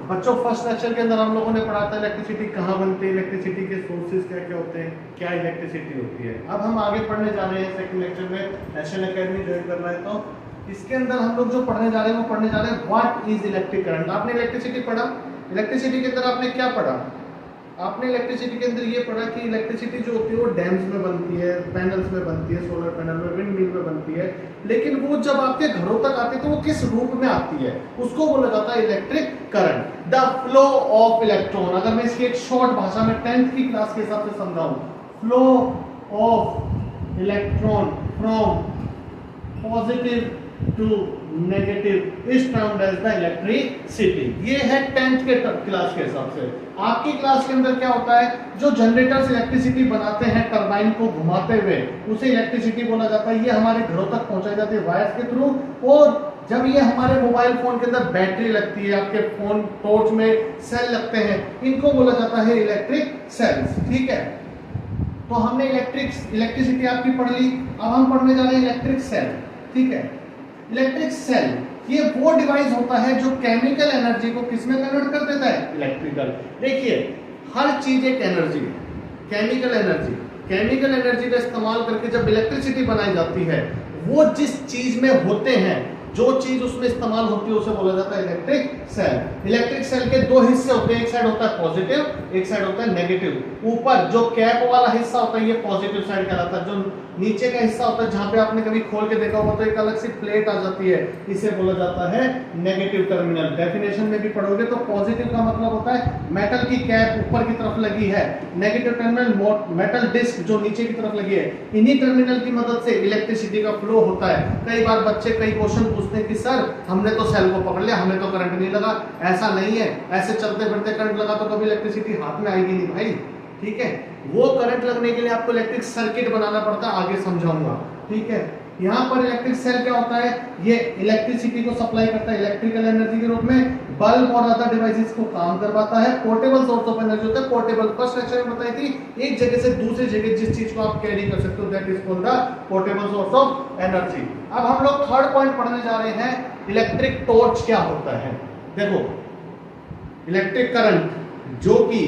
बच्चों first lecture के अंदर हम लोगों ने पढ़ा था इलेक्ट्रिसिटी कहाँ बनती है, इलेक्ट्रिसिटी के सोर्सेज क्या क्या होते हैं, क्या इलेक्ट्रिसिटी होती है। अब हम आगे पढ़ने जा रहे हैं सेकंड लेक्चर में, नेशनल एकेडमी ज्वाइन कर रहे हैं तो इसके अंदर हम लोग जो पढ़ने जा रहे हैं वो पढ़ने जा रहे हैं व्हाट इज इलेक्ट्रिक करंट। आपने इलेक्ट्रिसिटी पढ़ा, इलेक्ट्रिसिटी के अंदर आपने क्या पढ़ा, आपने इलेक्ट्रिसिटी के अंदर ये पढ़ा कि इलेक्ट्रिसिटी जो होती है वो डैम्स में बनती है, पैनल्स में बनती है, सोलर पैनल में, विंड मिल में बनती है, लेकिन वो जब आपके घरों तक आती है तो वो किस रूप में आती है, उसको बोला जाता है electric current. The flow of electron, अगर मैं इसकी एक शॉर्ट भाषा में 10th की क्लास के हिसाब से समझाऊं, flow of electron from positive to negative is termed as the electricity. ये है 10th के क्लास के हिसाब से। आपकी क्लास के अंदर क्या होता है, जो जनरेटर्स इलेक्ट्रिसिटी बनाते हैं टरबाइन को घुमाते हुए, उसे इलेक्ट्रिसिटी बोला जाता है। ये हमारे घरों तक पहुंचाई जाती है वायर्स के थ्रू, और जब ये हमारे मोबाइल फोन के अंदर बैटरी लगती है, आपके फोन टॉर्च में सेल लगते हैं, इनको बोला जाता है इलेक्ट्रिक सेल्स। ठीक है, तो हमने इलेक्ट्रिसिटी आपकी पढ़ ली। अब हम पढ़ने जा रहे हैं इलेक्ट्रिक सेल। ठीक है, इलेक्ट्रिक सेल ये वो डिवाइस होता है जो केमिकल एनर्जी को किस में कन्वर्ट कर देता है, इलेक्ट्रिकल। देखिए हर चीज एक एनर्जी है, केमिकल एनर्जी, केमिकल एनर्जी का इस्तेमाल करके जब इलेक्ट्रिसिटी बनाई जाती है, वो जिस चीज में होते हैं, जो चीज उसमें इस्तेमाल होती है उसे बोला जाता है इलेक्ट्रिक सेल। इलेक्ट्रिक सेल के दो हिस्से होते हैं, एक साइड होता है पॉजिटिव, एक साइड होता है नेगेटिव। ऊपर जो कैप वाला हिस्सा होता है ये पॉजिटिव साइड कहलाता है, जो नीचे का हिस्सा होता है जहां पे आपने कभी खोल के देखा होगा तो एक अलग सी प्लेट आ जाती है, इसे बोला जाता है नेगेटिव टर्मिनल। डेफिनेशन में भी पढ़ोगे तो पॉजिटिव का मतलब होता है मेटल की कैप ऊपर की तरफ लगी है, नेगेटिव टर्मिनल मेटल डिस्क जो नीचे की तरफ लगी है। इन्हीं टर्मिनल की मदद से इलेक्ट्रिसिटी का फ्लो होता है। कई बार बच्चे कई क्वेश्चन पूछते हैं कि सर हमने तो सेल को पकड़ लिया, हमें तो करंट नहीं लगा। ऐसा नहीं है, ऐसे चलते फिरते करंट लगा तो कभी इलेक्ट्रिसिटी हाथ में आएगी नहीं भाई। ठीक है, वो करंट लगने के लिए आपको इलेक्ट्रिक सर्किट बनाना पड़ता है, आगे समझाऊंगा। ठीक है, यहाँ पर इलेक्ट्रिक सेल क्या होता है, ये इलेक्ट्रिसिटी को सप्लाई करता है इलेक्ट्रिकल एनर्जी के रूप में, बल्ब और अदर डिवाइसेस को काम करवाता है। पोर्टेबल सोर्स ऑफ एनर्जी होता है, पोर्टेबल फर्स्ट लेक्चर में बताई थी, एक जगह से दूसरी जगह जिस चीज को आप कैरी कर सकते हो that is called the portable source of energy. अब हम लोग थर्ड पॉइंट पढ़ने जा रहे हैं, इलेक्ट्रिक टॉर्च क्या होता है। देखो इलेक्ट्रिक करंट जो कि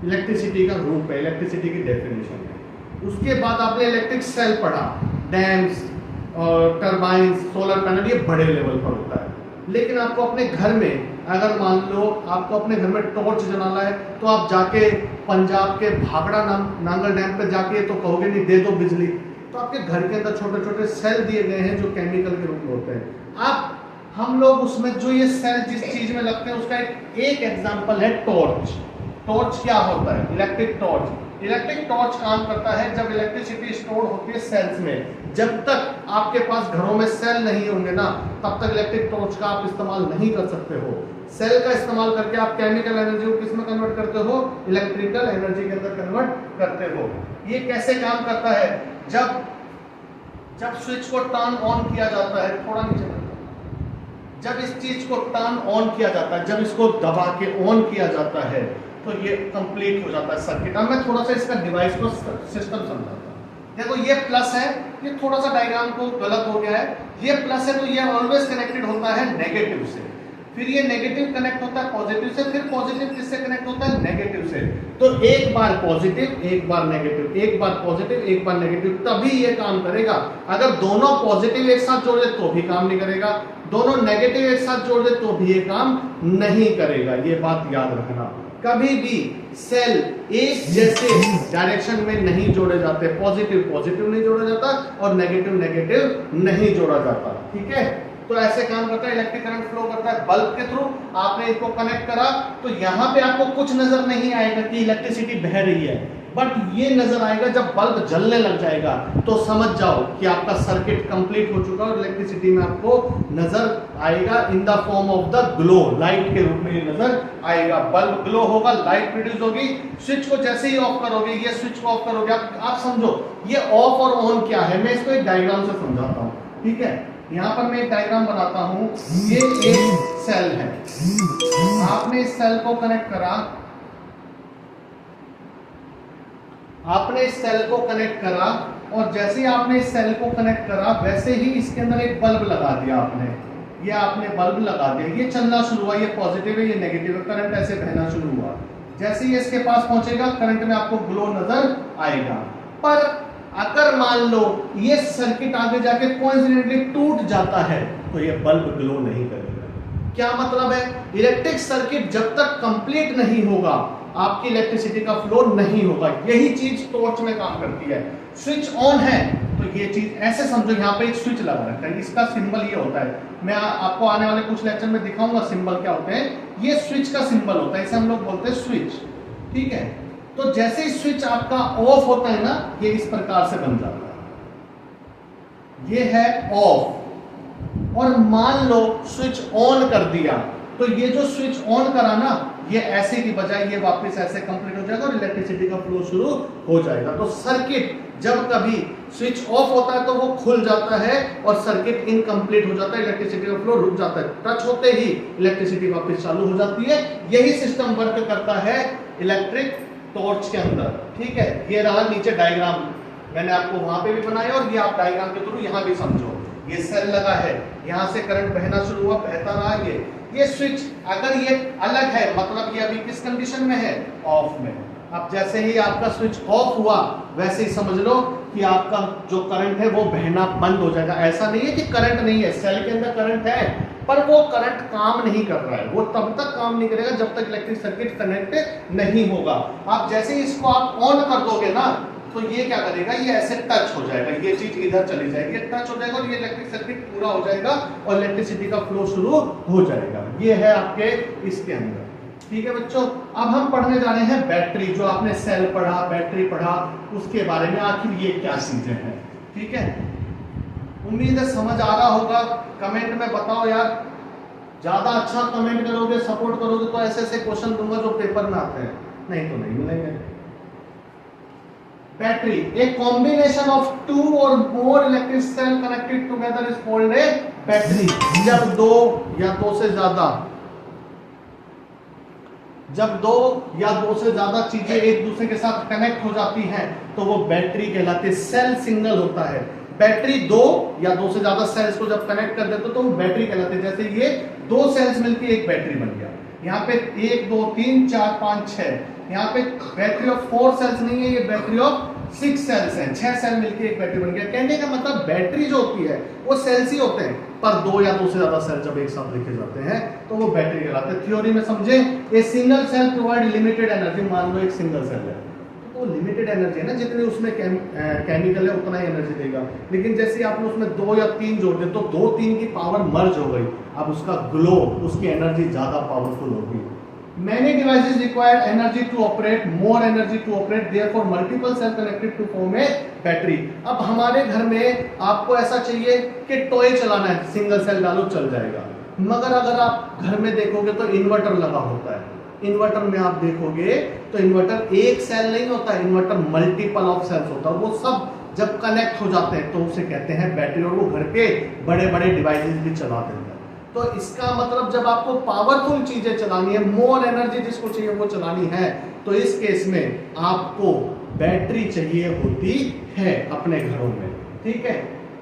इलेक्ट्रिसिटी का रूप है, इलेक्ट्रिसिटी की डेफिनेशन है। उसके बाद आपने इलेक्ट्रिक सेल पढ़ा, डैम्स और टरबाइन, सोलर पैनल, ये बड़े लेवल पर होता है। लेकिन आपको अपने घर में अगर मान लो आपको अपने घर में टॉर्च जलाना है तो आप जाके पंजाब के भाखड़ा नांगल डैम पे जाके तो कहोगे नहीं दे दो बिजली, तो आपके घर के अंदर छोटे छोटे सेल दिए गए हैं जो केमिकल के रूप में होते हैं। अब हम लोग उसमें जो ये सेल जिस चीज में लगते हैं उसका एक एग्जाम्पल है टॉर्च। टॉर्च क्या होता है, इलेक्ट्रिक टॉर्च। इलेक्ट्रिक टॉर्च काम करता है जब इलेक्ट्रिसिटी स्टोर होती है सेल्स में। जब तक आपके पास घरों में सेल नहीं होंगे ना, तब तक इलेक्ट्रिक टॉर्च का आप इस्तेमाल नहीं कर सकते हो। सेल का इस्तेमाल करके आप केमिकल एनर्जी को किस में कन्वर्ट करते हो, इलेक्ट्रिकल एनर्जी के अंदर कन्वर्ट करते हो। ये कैसे काम करता है, जब स्विच को टर्न ऑन किया जाता है, थोड़ा नीचे जब इस चीज को टर्न ऑन किया जाता है, जब इसको दबा के ऑन किया जाता है तो ये कंप्लीट हो जाता है सर्किट। अब मैं थोड़ा सा इसका डिवाइस को सिस्टम समझाता हूं। देखो ये प्लस है, ये थोड़ा सा डायग्राम को गलत हो गया है, ये प्लस है तो ये ऑलवेज कनेक्टेड होता है नेगेटिव से, फिर ये नेगेटिव कनेक्ट होता है पॉजिटिव से, फिर पॉजिटिव किससे कनेक्ट होता है, नेगेटिव से। तो एक बार पॉजिटिव एक बार नेगेटिव, एक बार पॉजिटिव एक बार नेगेटिव, तभी ये काम करेगा। अगर दोनों पॉजिटिव एक साथ जोड़ दे तो भी काम नहीं करेगा, दोनों नेगेटिव एक साथ जोड़ दे तो भी ये काम नहीं करेगा। ये बात याद रखना, कभी भी सेल एक जैसे डायरेक्शन में नहीं जोड़े जाते, पॉजिटिव पॉजिटिव नहीं जोड़ा जाता और नेगेटिव नेगेटिव नहीं जोड़ा जाता। ठीक है, तो ऐसे काम करता है, इलेक्ट्रिक करंट फ्लो करता है बल्ब के थ्रू। आपने इसको कनेक्ट करा तो यहाँ पे आपको कुछ नजर नहीं आएगा कि इलेक्ट्रिसिटी बह रही है, बट ये नजर आएगा जब बल्ब जलने लग जाएगा तो समझ जाओ कि आपका सर्किट कंप्लीट हो चुका है और इलेक्ट्रिसिटी में आपको नजर आएगा in the form of the glow, light के रूप में ये नजर आएगा। बल्ब ग्लो होगा, लाइट प्रोड्यूस होगी। स्विच को जैसे ही ऑफ करोगे, ये स्विच को ऑफ करोगे, आप समझो ये ऑफ और ऑन क्या है, मैं इसको एक डायग्राम से समझाता हूँ। ठीक है, यहाँ पर मैं एक डायग्राम बनाता हूँ। ये एक सेल है, आपने इस सेल को कनेक्ट करा, आपने इस सेल को कनेक्ट करा और जैसे ही आपने इस सेल को कनेक्ट करा वैसे ही इसके अंदर एक बल्ब लगा दिया आपने। ये आपने बल्ब लगा दिया, ये चलना शुरू हुआ, ये पॉजिटिव है, ये नेगेटिव है, करंट ऐसे बहना शुरू हुआ। जैसे ही इसके पास पहुंचेगा करंट में आपको ग्लो नजर आएगा। पर अगर मान लो ये सर्किट आगे जाके कोइंसिडेंटली टूट जाता है तो ये बल्ब ग्लो नहीं करेगा। क्या मतलब है? इलेक्ट्रिक सर्किट जब तक कंप्लीट नहीं होगा आपकी इलेक्ट्रिसिटी का फ्लो नहीं होगा। यही चीज टॉर्च में काम करती है। स्विच ऑन है तो ये चीज ऐसे समझो, यहाँ पे एक स्विच लगा रखा है, इसका सिंबल ये होता है। मैं आपको आने वाले कुछ लेक्चर में दिखाऊंगा सिंबल क्या होते हैं। ये स्विच का सिंबल होता है, इसे हम लोग बोलते हैं स्विच। ठीक है, तो जैसे ही स्विच आपका ऑफ होता है ना, ये इस प्रकार से बन जाता है, ये है ऑफ। और मान लो स्विच ऑन कर दिया तो ये जो स्विच ऑन करा ना, ये ऐसे की बजाय ये वापस ऐसे कंप्लीट हो जाएगा और इलेक्ट्रिसिटी का फ्लो शुरू हो जाएगा। तो सर्किट जब कभी स्विच ऑफ होता है तो वो खुल जाता है और सर्किट इनकम्प्लीट हो जाता है, इलेक्ट्रिसिटी का फ्लो रुक जाता है। टच होते ही इलेक्ट्रिसिटी वापस चालू हो जाती है। यही सिस्टम वर्क करता है इलेक्ट्रिक टॉर्च के अंदर। ठीक है, ये रहा नीचे डायग्राम, मैंने आपको वहां पे भी बनाया और ये आप डायग्राम के थ्रू यहां भी समझो। ये सेल लगा है, यहां से करंट बहना शुरू हुआ, बहता रहा। ये स्विच अगर ये अलग है मतलब ये अभी किस कंडीशन में है? ऑफ में। अब जैसे ही आपका स्विच ऑफ हुआ वैसे ही समझ लो कि आपका जो करंट है वो बहना बंद हो जाएगा। ऐसा नहीं है कि करंट नहीं है, सेल के अंदर करंट है पर वो करंट काम नहीं कर रहा है। वो तब तक काम नहीं करेगा जब तक इलेक्ट्रिक सर्किट कनेक्ट नहीं होगा। आप जैसे ही इसको आप ऑन कर दोगे ना तो ये क्या करेगा, ये ऐसे टच हो जाएगा, ये चीज इधर चली जाएगी, ये टच हो जाएगा और ये इलेक्ट्रिक सर्किट पूरा हो जाएगा और इलेक्ट्रिसिटी का फ्लो शुरू हो जाएगा। ये है आपके इसके अंदर। ठीक है बच्चों, अब हम पढ़ने जा रहे हैं बैटरी। जो आपने सेल पढ़ा, बैटरी पढ़ा, उसके बारे में आखिर ये क्या चीजें हैं। ठीक है, उम्मीद है समझ आ रहा होगा। कमेंट में बताओ यार, ज्यादा अच्छा कमेंट करोगे, सपोर्ट करोगे तो ऐसे ऐसे क्वेश्चन दूंगा जो पेपर में आते हैं, नहीं तो नहीं मिलेंगे। Battery, a combination of two or more electric cell connected together is called a battery। जब दो या दो से ज्यादा चीजें एक दूसरे के साथ कनेक्ट हो जाती हैं तो वो बैटरी कहलाती है। सेल सिंगल होता है, बैटरी दो या दो से ज्यादा सेल्स को जब कनेक्ट कर देते तो वो बैटरी कहलाती है। जैसे ये दो सेल्स मिलकर एक बैटरी बन गया। यहाँ पे 1 2 3 4 5 6, यहाँ पे बैटरी ऑफ 4 सेल्स नहीं है, ये बैटरी ऑफ 6 सेल्स हैं। 6 सेल मिलके एक बैटरी बन गया। कहने का मतलब बैटरी जो होती है वो सेल्स ही होते हैं, पर दो या दो से ज्यादा सेल जब एक साथ लिखे जाते हैं तो वो बैटरी कहलाते हैं। थ्योरी में समझे, a single cell provide limited energy. मान लो एक सिंगल सेल है तो वो लिमिटेड एनर्जी है ना, जितनी उसमें केमिकल है उतना ही एनर्जी देगा। लेकिन जैसे आपने उसमें 2 या 3 जोड़ दिए तो 2 3 की पावर मर्ज हो गई, अब उसका ग्लो, उसकी एनर्जी ज्यादा पावरफुल होगी। Many devices require energy to operate, more energy to operate, therefore multiple cell connected to form a battery। अब हमारे घर में आपको ऐसा चाहिए कि टॉय चलाना है, सिंगल सेल डालो चल जाएगा। मगर अगर आप घर में देखोगे तो इन्वर्टर लगा होता है। इन्वर्टर में आप देखोगे तो इन्वर्टर एक सेल नहीं होता, इन्वर्टर मल्टीपल ऑफ सेल्स होता है। वो सब जब कनेक्ट हो जाते हैं तो उसे कहते हैं बैटरी, और वो घर के बड़े बड़े डिवाइसेस भी चला देते हैं। तो इसका मतलब जब आपको पावरफुल चीजें चलानी है, मोर एनर्जी जिसको चाहिए वो चलानी है, तो इस केस में आपको बैटरी चाहिए होती है अपने घरों में। ठीक है,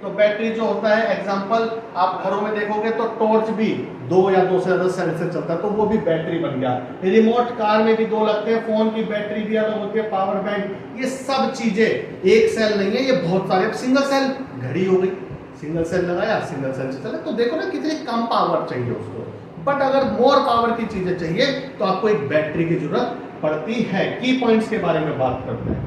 तो बैटरी जो होता है, एग्जांपल आप घरों में देखोगे तो टॉर्च भी 2 या 2 से ज्यादा सेल से चलता है तो वो भी बैटरी बन गया। रिमोट कार में भी 2 लगते हैं, फोन की बैटरी भी अलग होती है, पावर बैंक, ये सब चीजें एक सेल नहीं है, ये बहुत सारे। अब सिंगल सेल घड़ी हो गई, सिंगल सेल लगाया, सिंगल सेल से चले, तो देखो ना कितनी कम पावर चाहिए उसको। बट अगर मोर पावर की चीजें चाहिए तो आपको एक बैटरी की जरूरत पड़ती है। की पॉइंट्स के बारे में बात करते हैं।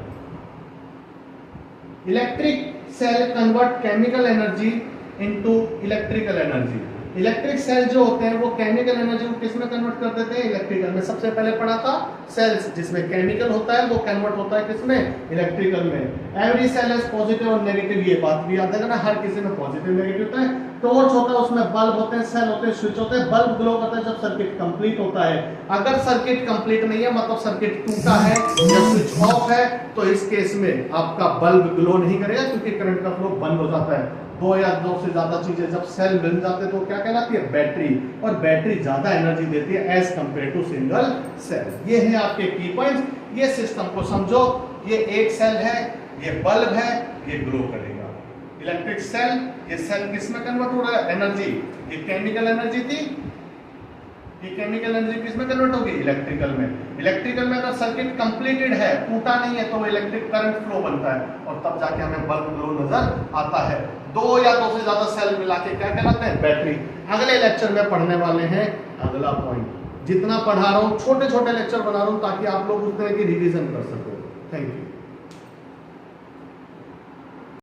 Electric cell convert chemical energy into electrical energy. Electric cell जो होते हैं वो केमिकल एनर्जी को किस में कन्वर्ट कर देते हैं? इलेक्ट्रिकल में। सबसे पहले पढ़ा था सेल्स, जिसमें केमिकल होता है वो कन्वर्ट होता है किसमें? इलेक्ट्रिकल में। एवरी सेल हैज पॉजिटिव और नेगेटिव, ये बात भी याद रखना, हर किसी में पॉजिटिव नेगेटिव होता है। टॉर्च होता है, उसमें बल्ब होते हैं, सेल होते हैं, स्विच होते हैं। बल्ब ग्लो करता है जब सर्किट कंप्लीट होता है। अगर सर्किट कंप्लीट नहीं है मतलब सर्किट टूटा है या स्विच ऑफ है तो इस केस में आपका बल्ब ग्लो नहीं करेगा क्योंकि करंट का फ्लो बंद हो जाता है। 2 या 2 से ज्यादा चीजें जब सेल मिल जाते हैं तो क्या कहलाती है? बैटरी। और बैटरी ज्यादा एनर्जी देती है as compare to single cell. ये है आपके की पॉइंट्स। ये सिस्टम को समझो, ये एक सेल है, ये बल्ब है, ये ग्लो करेगा। इलेक्ट्रिक सेल ये सेल किसमें कन्वर्ट हो रहा है? एनर्जी, ये केमिकल एनर्जी थी, ये केमिकल एनर्जी किसमें कन्वर्ट होगी? इलेक्ट्रिकल में। इलेक्ट्रिकल में अगर सर्किट कंप्लीटेड है, टूटा नहीं है, तो वो इलेक्ट्रिक करंट फ्लो बनता है और तब जाके हमें बल्ब ग्लो नजर आता है। दो या दो से ज्यादा सेल मिला के क्या कहलाते हैं? बैटरी। अगले लेक्चर में पढ़ने वाले हैं अगला पॉइंट। जितना पढ़ा रहा हूँ छोटे छोटे लेक्चर बना रहा हूँ ताकि आप लोग उस तरह की रिवीजन कर सको। Thank you.